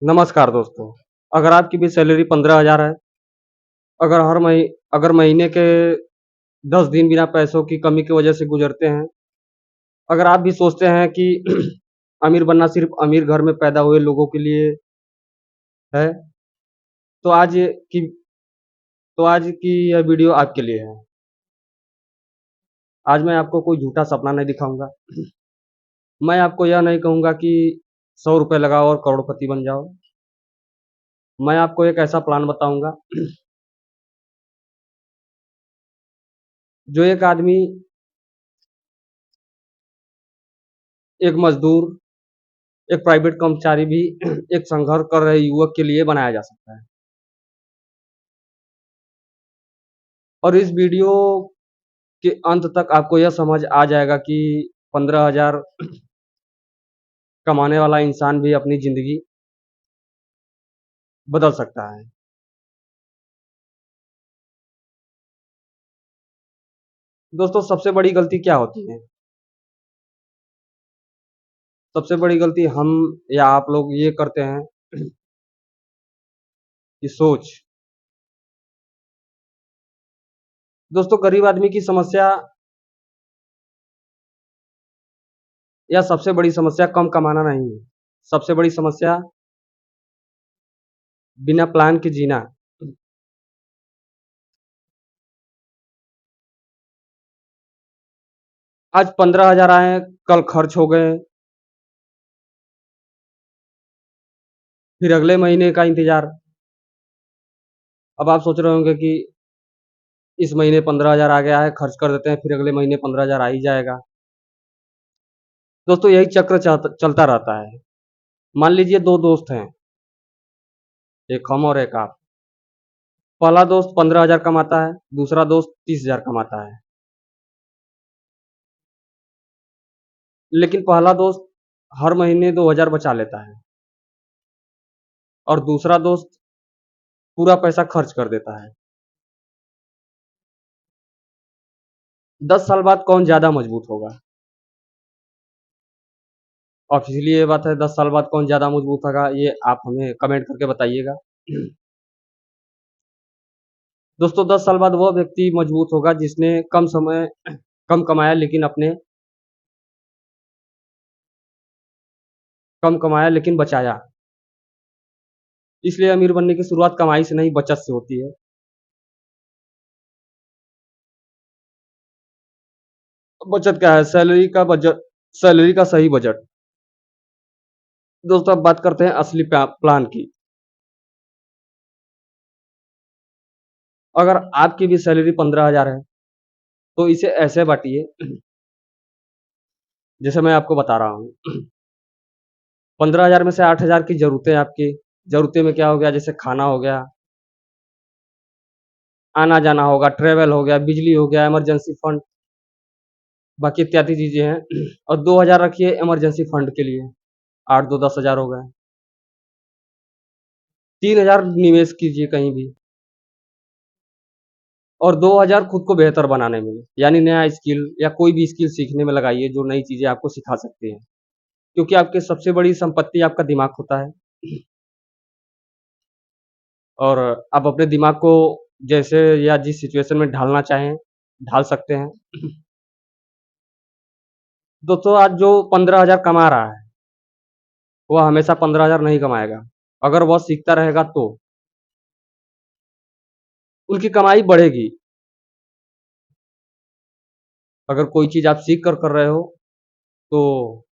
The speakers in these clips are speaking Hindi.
नमस्कार दोस्तों। अगर आपकी भी सैलरी 15,000 है, अगर अगर महीने के 10 दिन बिना पैसों की कमी की वजह से गुजरते हैं, अगर आप भी सोचते हैं कि अमीर बनना सिर्फ़ अमीर घर में पैदा हुए लोगों के लिए है, तो की आज की यह वीडियो आपके लिए है। आज मैं आपको कोई झूठा सपना नहीं दिखाऊँगा। मैं आपको यह नहीं कहूँगा कि ₹100 लगाओ और करोड़पति बन जाओ। मैं आपको एक ऐसा प्लान बताऊँगा, जो एक आदमी, एक मज़दूर, एक प्राइवेट कर्मचारी भी एक संघर्ष कर रहे युवक के लिए बनाया जा सकता है। और इस वीडियो के अंत तक आपको यह समझ आ जाएगा कि 15,000 कमाने वाला इंसान भी अपनी ज़िंदगी बदल सकता है। दोस्तों, सबसे बड़ी गलती क्या होती है? सबसे बड़ी गलती हम या आप लोग ये करते हैं कि सोच। दोस्तों, गरीब आदमी की समस्या या सबसे बड़ी समस्या कम कमाना नहीं है। सबसे बड़ी समस्या बिना प्लान के जीना। आज 15,000 आए, कल खर्च हो गए, फिर अगले महीने का इंतज़ार। अब आप सोच रहे होंगे कि इस महीने 15,000 आ गया है, खर्च कर देते हैं, फिर अगले महीने 15,000 आ ही जाएगा। दोस्तों, यही चक्र चलता रहता है। मान लीजिए 2 दोस्त हैं, एक हम और एक आप। पहला दोस्त 15,000 कमाता है, दूसरा दोस्त 30,000 कमाता है। लेकिन पहला दोस्त हर महीने 2,000 बचा लेता है और दूसरा दोस्त पूरा पैसा खर्च कर देता है। 10 साल बाद कौन ज़्यादा मजबूत होगा? ऑब्वियसली ये बात है, 10 साल बाद कौन ज़्यादा मजबूत होगा, ये आप हमें कमेंट करके बताइएगा। दोस्तों, 10 साल बाद वह व्यक्ति मजबूत होगा जिसने कम कमाया लेकिन बचाया। इसलिए अमीर बनने की शुरुआत कमाई से नहीं, बचत से होती है। बचत क्या है? सैलरी का सही बजट। दोस्तों, अब बात करते हैं असली प्लान की। अगर आपकी भी सैलरी 15,000 है, तो इसे ऐसे बाँटिए जैसे मैं आपको बता रहा हूँ। 15,000 में से 8,000 की ज़रूरतें आपकी। ज़रूरतें में क्या हो गया? जैसे खाना हो गया, आना-जाना होगा, ट्रैवल हो गया, बिजली हो गया, इमरजेंसी फंड, बाकी इत्यादि चीज़ें हैं। और 2,000 रखिए इमरजेंसी फंड के लिए, 8 2 10,000 हो गए। 3,000 निवेश कीजिए कहीं भी और 2,000 खुद को बेहतर बनाने में, यानी नया स्किल या कोई भी स्किल सीखने में लगाइए जो नई चीज़ें आपको सिखा सकती हैं। क्योंकि आपकी सबसे बड़ी संपत्ति आपका दिमाग होता है और आप अपने दिमाग को जैसे या जिस सिचुएशन में ढालना चाहें, ढाल सकते हैं। दोस्तों, आज जो 15,000 कमा रहा है, वह हमेशा 15,000 नहीं कमाएगा। अगर वह सीखता रहेगा तो। उनकी कमाई बढ़ेगी। अगर कोई चीज़ आप सीख कर रहे हो, तो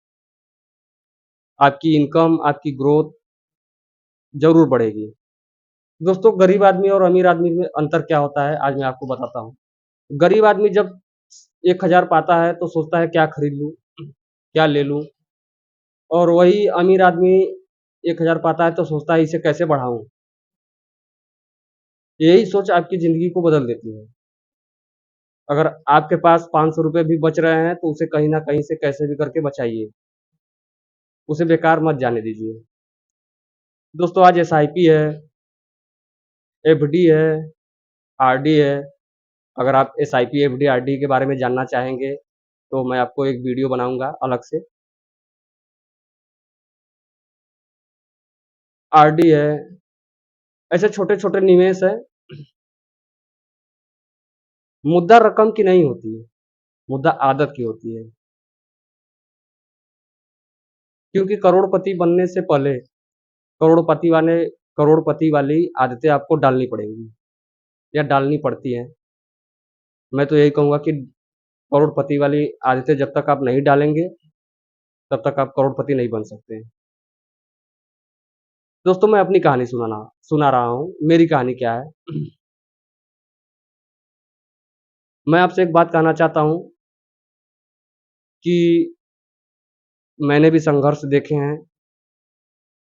आपकी इनकम, आपकी ग्रोथ ज़रूर बढ़ेगी। दोस्तों, गरीब आदमी और अमीर आदमी में अंतर क्या होता है, आज मैं आपको बताता हूँ। गरीब आदमी जब 1,000 पाता है, तो सोचता है क्या खरीद लूँ, क्या ले लूँ? और वही अमीर आदमी 1,000 पाता है, तो सोचता है इसे कैसे बढ़ाऊँ? यही सोच आपकी ज़िंदगी को बदल देती है। अगर आपके पास ₹500 भी बच रहे हैं, तो उसे कहीं न कहीं से कैसे भी करके बचाइए। उसे बेकार मत जाने दीजिए। दोस्तों, आज एसआईपी है, एफडी है, आरडी है। अगर आप एसआईपी, एफडी, आरडी के बारे में जानना चाहेंगे, तो मैं आपको एक वीडियो बनाऊँगा अलग से। आरडी है, ऐसे छोटे-छोटे निवेश हैं। मुद्दा रकम की नहीं होती है, मुद्दा आदत की होती है। क्योंकि करोड़पति बनने से पहले करोड़पति वाली आदतें आपको डालनी पड़ेंगी या डालनी पड़ती हैं। मैं तो यही कहूँगा कि करोड़पति वाली आदतें जब तक आप नहीं डालेंगे, तब तक आप करोड़पति नहीं बन सकते। दोस्तों, मैं अपनी कहानी सुना रहा हूँ। मेरी कहानी क्या है? मैं आपसे एक बात कहना चाहता हूँ कि मैंने भी संघर्ष देखे हैं,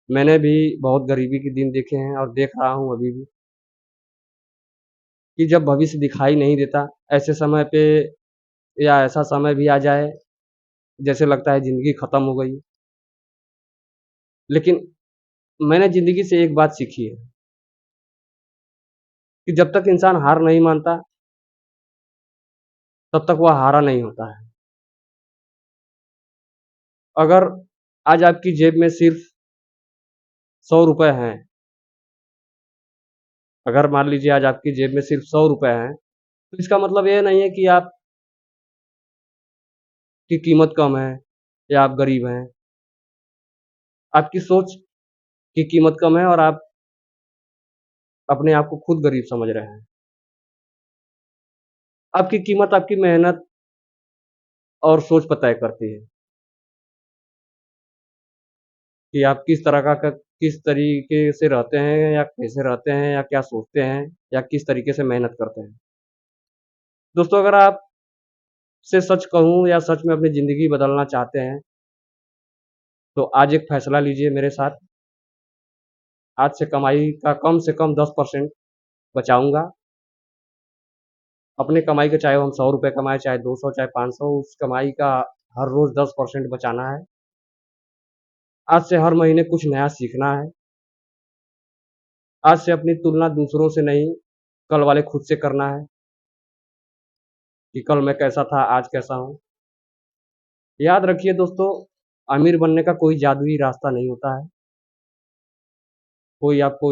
मैंने भी बहुत गरीबी के दिन देखे हैं और देख रहा हूँ अभी भी कि जब भविष्य दिखाई नहीं देता, ऐसे समय पे या ऐसा समय भी आ जाए, जैसे लगता है ज़िंदगी खत्म हो गई। लेकिन मैंने ज़िंदगी से एक बात सीखी है कि जब तक इंसान हार नहीं मानता, तब तक वह हारा नहीं होता है। अगर आज आपकी जेब में सिर्फ़ ₹100 हैं, अगर मान लीजिए आज आपकी जेब में सिर्फ़ ₹100 हैं, तो इसका मतलब ये नहीं है कि आपकी कीमत कम है या आप गरीब हैं। आपकी सोच की कीमत कम है और आप अपने आप को खुद गरीब समझ रहे हैं। आपकी कीमत आपकी मेहनत और सोच पर तय करती है कि आप किस तरीके से रहते हैं या कैसे रहते हैं या क्या सोचते हैं या किस तरीके से मेहनत करते हैं। दोस्तों, अगर आप से सच कहूँ या सच में अपनी ज़िंदगी बदलना चाहते हैं, तो आज एक फ़ैसला लीजिए मेरे साथ। आज से कमाई का कम से कम 10% बचाऊँगा। अपनी कमाई के चाहे हम ₹100 कमाएँ, चाहे 200, चाहे 500, उस कमाई का हर रोज़ 10% बचाना है। आज से हर महीने कुछ नया सीखना है। आज से अपनी तुलना दूसरों से नहीं, कल वाले खुद से करना है कि कल मैं कैसा था, आज कैसा हूँ। याद रखिए दोस्तों, अमीर बनने का कोई जादुई रास्ता नहीं होता है। कोई आपको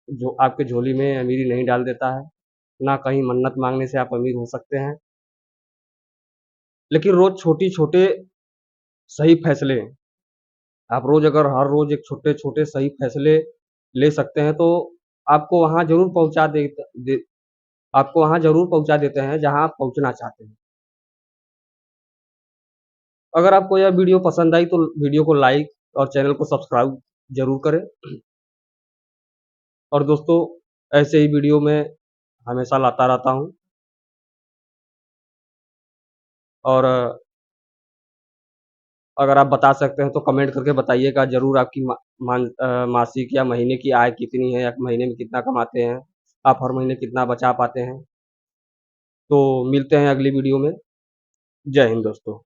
जो आपके झोली में अमीरी नहीं डाल देता है, ना कहीं मन्नत माँगने से आप अमीर हो सकते हैं। लेकिन रोज़ छोटे-छोटे सही फैसले आप रोज़ अगर हर रोज़ एक छोटे-छोटे सही फैसले ले सकते हैं, तो आपको वहाँ ज़रूर पहुँचा दे दे आपको वहाँ ज़रूर पहुँचा देते हैं, जहाँ आप पहुँचना चाहते हैं। अगर आपको यह वीडियो पसंद आई, तो वीडियो को लाइक और चैनल को सब्सक्राइब ज़रूर करें। और दोस्तों, ऐसे ही वीडियो मैं हमेशा लाता रहता हूँ और अगर आप बता सकते हैं, तो कमेंट करके बताइएगा ज़रूर आपकी मासिक या महीने की आय कितनी है या महीने में कितना कमाते हैं? आप हर महीने कितना बचा पाते हैं? तो मिलते हैं अगली वीडियो में। जय हिंद दोस्तों।